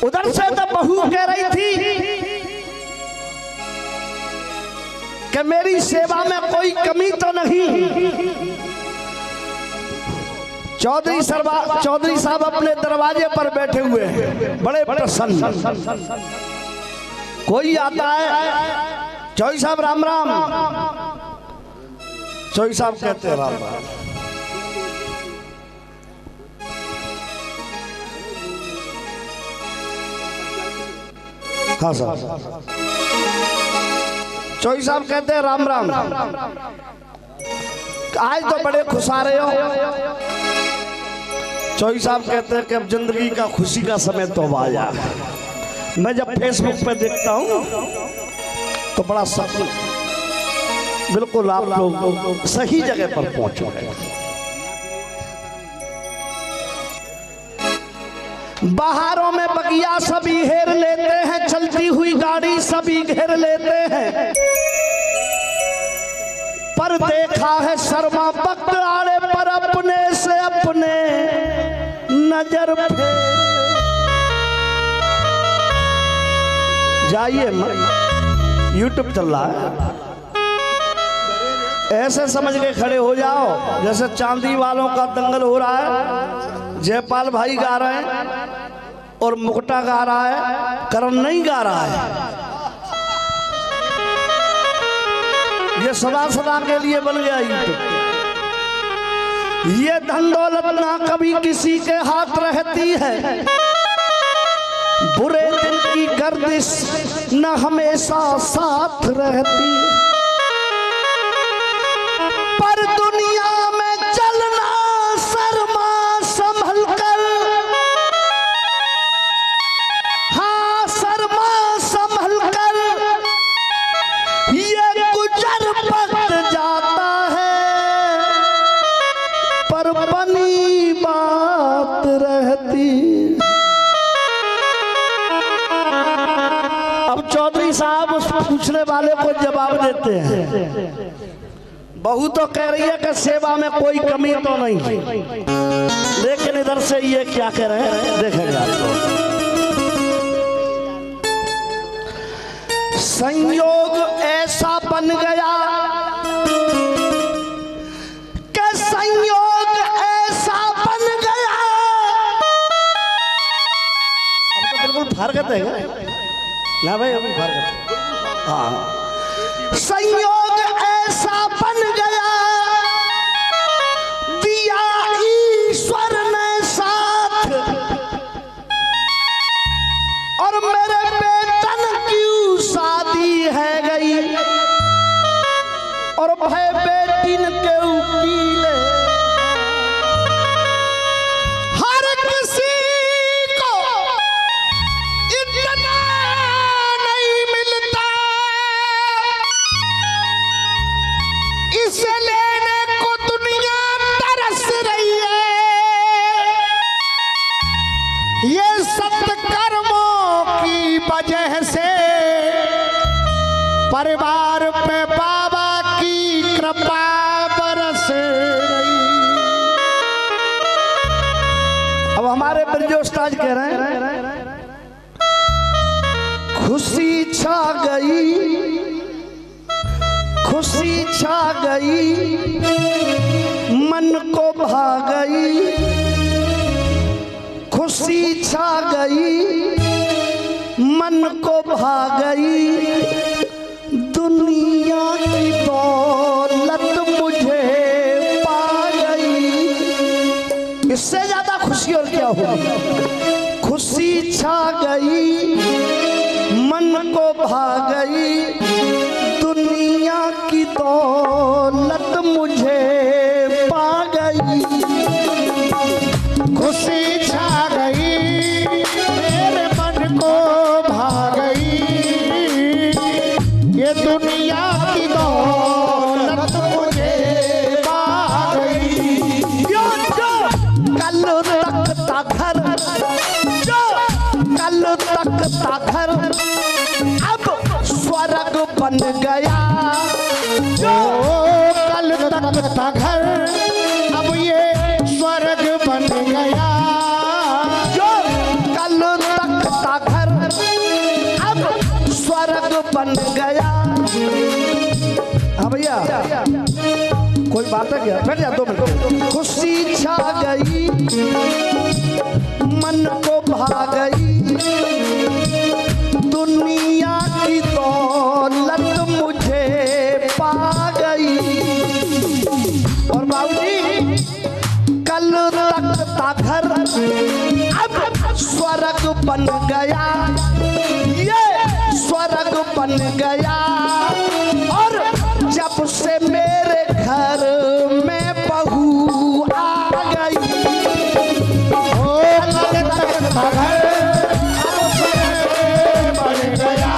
उधर से तो बहू कह रही थी कि मेरी सेवा में कोई कमी तो नहीं। चौधरी साहब अपने दरवाजे पर बैठे हुए हैं, बड़े प्रसन्न। कोई आता है, चौधरी साहब राम राम। चौधरी साहब कहते हैं राम राम। हाँ साहब। चौधरी साहब कहते हैं राम राम। आज तो बड़े खुश आ रहे हो। चौधरी साहब कहते हैं कि अब जिंदगी का खुशी का समय तो अब आया। मैं जब फेसबुक पे देखता हूँ तो बड़ा सपना, बिल्कुल आप लोग सही जगह पर पहुंचो। बाहरों में बगिया सभी घेर लेते हैं, चलती हुई गाड़ी सभी घेर लेते हैं, पर देखा है शर्मा वक्त आने पर अपने से अपने नजर फेर। जाइए, यूट्यूब चल रहा है, ऐसे समझ के खड़े हो जाओ जैसे चांदी वालों का दंगल हो रहा है। जयपाल भाई गा रहे हैं और मुकुटा गा रहा है, करण नहीं गा रहा है। ये सदा सदा के लिए बन गया यूट्यूब। ये धन दौलत ना कभी किसी के हाथ रहती है, बुरे दिन की गर्दिश न हमेशा साथ रहती है, पर दुनिया में चलना शर्मा संभल कर। हाँ, शर्मा संभल कर ये गुजर वक्त जाता है, पर बनी बात रहती। अब चौधरी साहब उस पूछने वाले को जवाब देते हैं। बहू तो कह रही है कि सेवा में कोई कमी तो नहीं, लेकिन इधर से ये क्या कह रहे हैं देखेंगे आपको। संयोग ऐसा बन गया कि संयोग ऐसा बन गया। अब तो बिल्कुल फर्क है ना भाई, अभी फर्क है। हाँ, संयोग ऐसा बन गया, दिया ईश्वर ने साथ, और मेरे बेटन की शादी है गई, और भाई बेटिन के उकीले। हर किसी को इतना नहीं मिलता, इसे लेने को दुनिया तरस रही है। ये सत्कर्मों की वजह से परिवार पे बाबा की कृपा बरस रही। अब हमारे ब्रजो उस्ताद कह रहे हैं, खुशी छा गई, खुशी छा गई, मन को भा गई, खुशी छा गई, मन को भा गई, दुनिया की दौलत मुझे पा गई। इससे ज्यादा खुशी और क्या होगी। खुशी छा गई, मन को भा गई, दुनिया की दौलत मुझे पा गई। खुशी छा गई, मेरे मन को भा गई, ये दुनिया की दौलत मुझे पा गई। जो कल तक था घर, जो कल तक था घर, अब स्वर्ग बन गया। जो कल तक था घर, अब ये स्वर्ग बन गया। जो कल तक था कोई बात है क्या? बैठ जा 2 मिनट। खुशी छा गई, मन को भा गई, दुनिया की दौलत मुझे पा गई। और बाबूजी कल तक था घर अब स्वर्ग बन गया, ये स्वर्ग बन गया। और जब से मेरे घर में बहू आ गई, ओ कल तक था घर बन गया,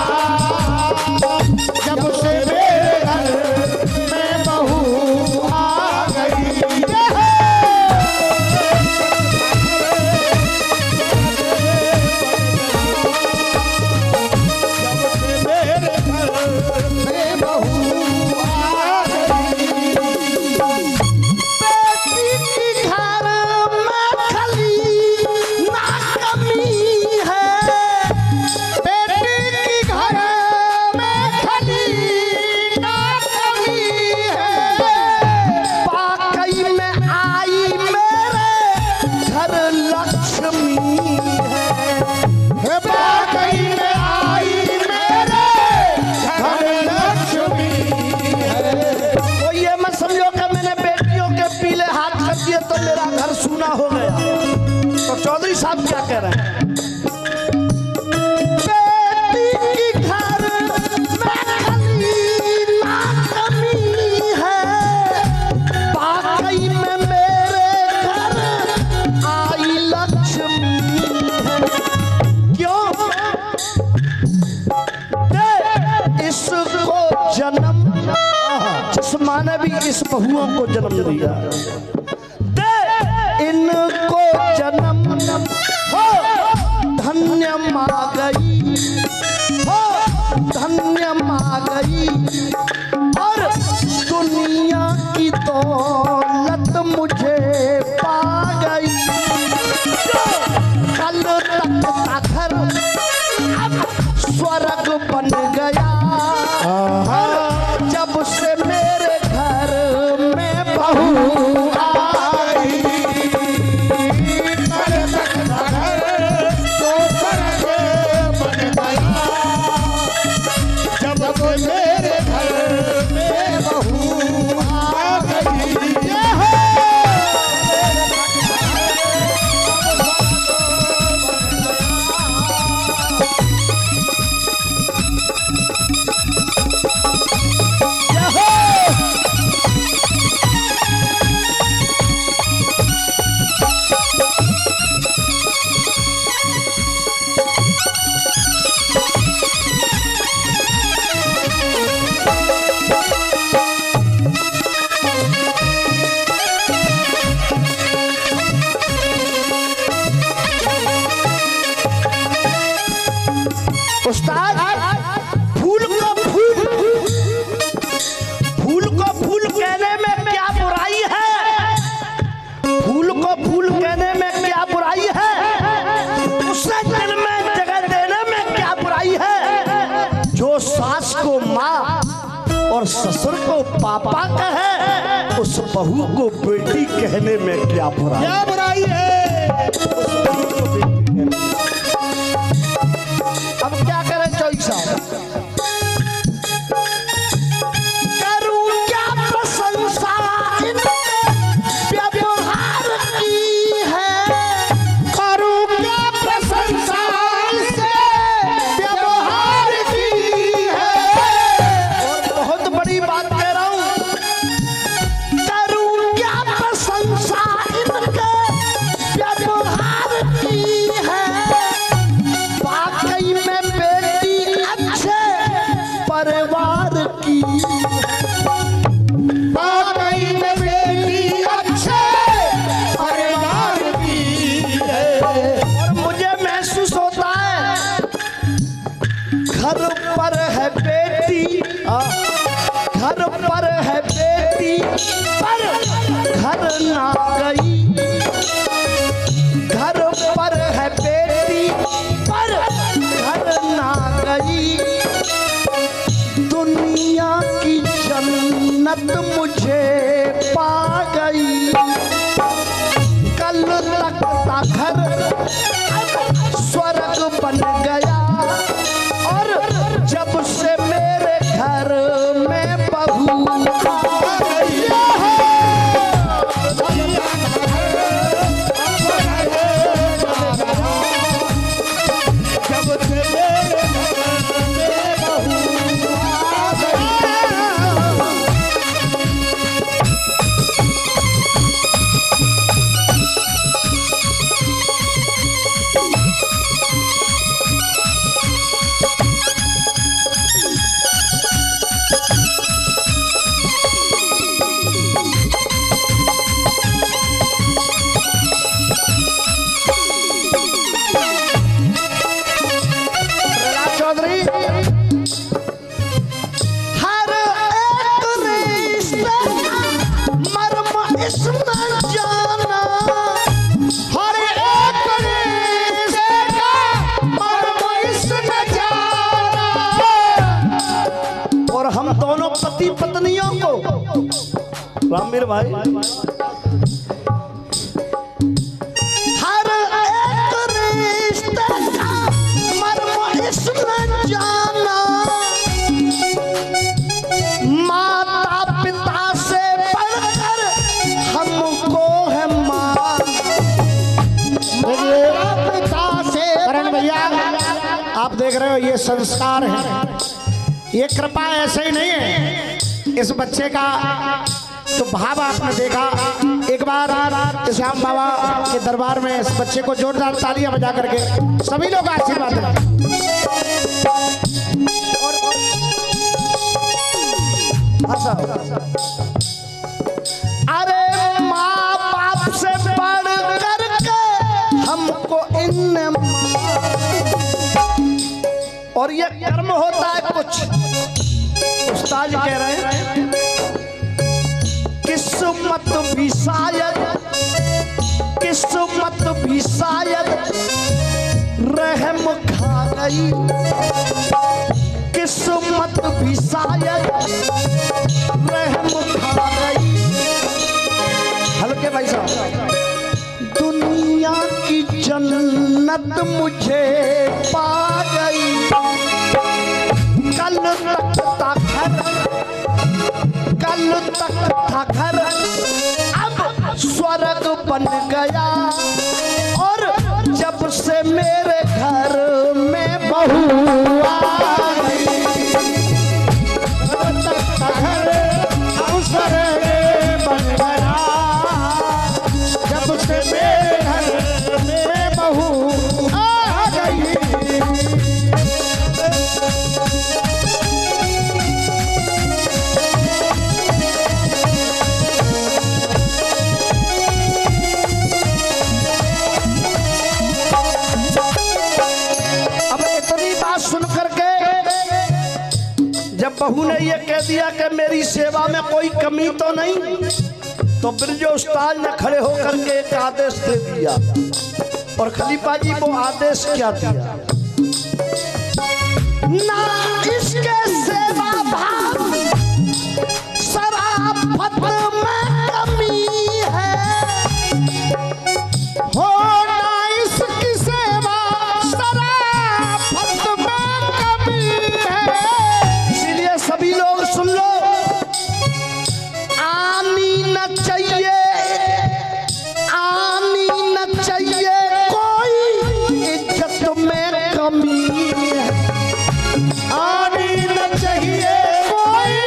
जब से मेरे घर में बहू आ गई। तो मेरा घर सूना हो गया। तो चौधरी साहब क्या कह रहे हैं? बेटी की घर में खली ना कमी है, वाकई में मेरे घर आई लक्ष्मी है। क्यों? इसको जन्म जिस माँ ने भी इस बहुओं को जन्म दिया, इनको जन्म हो धन्य माँ गई, हो धन्य माँ गई। और दुनिया की दौलत मुझे पा गई। कल तक का घर अब स्वर्ग बन गया, जब से मेरे घर में बहू उस्ताद फूल को फूल, फूल को फूल कहने में क्या बुराई है? फूल को फूल कहने में क्या बुराई है? उसे दिल में जगह देने में क्या बुराई है? जो सास को माँ और ससुर को पापा कहे, उस बहू को बेटी कहने में क्या बुराई है? अब क्या करें चौधरी साहब? करूं क्या प्रशंसा इनके व्यवहार की है, करूं क्या प्रशंसा इनके व्यवहार की है। और बहुत बड़ी बात कह रहा हूं, करूं क्या प्रशंसा इनके व्यवहार की है। परिवार की वाकई में बेटी अच्छे परिवार की है। और मुझे महसूस होता है घर पर है बेटी, घर पर है बेटी पर घर ना गई, घर पर है बेटी पर घर ना गई। दुनिया की जन्नत जन्नत मुझे पा गई। कल तक का घर स्वर्ग बन गया और जब से मेरे घर में बहू आ गई। पति पत्नियों को रामवीर भाई हर एक रिश्ते का मर्म इसमें जाना। माता पिता से बढ़कर हमको है मान। माता पिता से करण भैया आप देख रहे हो ये संस्कार है, ये कृपा ऐसे ही नहीं है। इस बच्चे का तो भाव आपने देखा। एक बार श्याम बाबा के दरबार में इस बच्चे को जोरदार तालियां बजा करके सभी लोग आशीर्वाद दें। अरे माँ बाप से बढ़ करके हमको इन और ये कर्म होता है कुछ। उस्ताद कह रहे हैं किस्मत भी शायद रहम खा गई। किस्मत भी शायद रहम खा गई। हल्के भाई साहब दुनिया की जन्नत मुझे पा गई। कल तक था घर अब स्वर्ग बन गया और जब से मेरे घर में बहू आ गई। घर अब स्वर्ग बन गया जब से मेरे घर में बहू आ गई। सुन करके जब बहू ने ये कह दिया कि मेरी सेवा में कोई कमी तो नहीं, तो बिरजो उस्ताद ने खड़े होकर के एक आदेश दे दिया। और खलीफा जी वो आदेश क्या दिया? ना इसके सेवा भाव शराफत में कमी है, हो ना इसकी सेवा सभी लोग सुन लो। आनी न चाहिए कोई इज्जत में कमी है। आनी न चाहिए कोई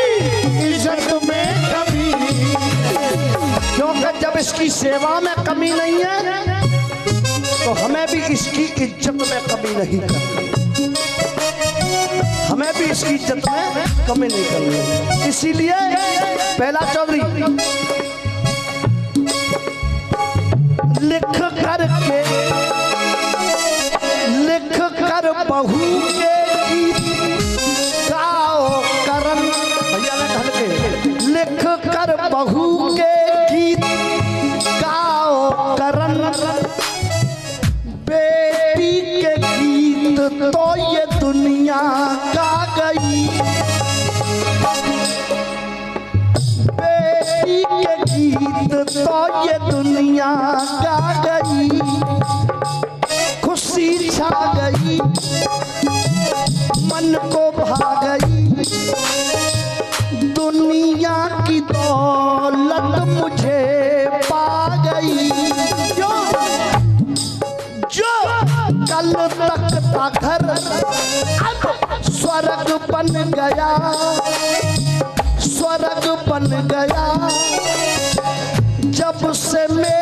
इज्जत में कमी, क्योंकि जब इसकी सेवा में कमी नहीं है तो हमें भी इसकी इज्जत में कमी नहीं करनी। हमें भी इसकी इज्जत में कमी नहीं करनी है। इसीलिए पहला चौधरी लिख कर बहू के गीत गाओ करन भैया ने ढल के लिख कर बहू के गीत गाओ करन। बेटी के गीत तो ये दुनिया गा गई। ये दुनिया गा गई, खुशी छा गई, मन को भा गई, दुनिया की दौलत मुझे पा गई। जो कल तक था घर अब स्वर्ग बन गया, स्वर्ग बन गया। जब से मैं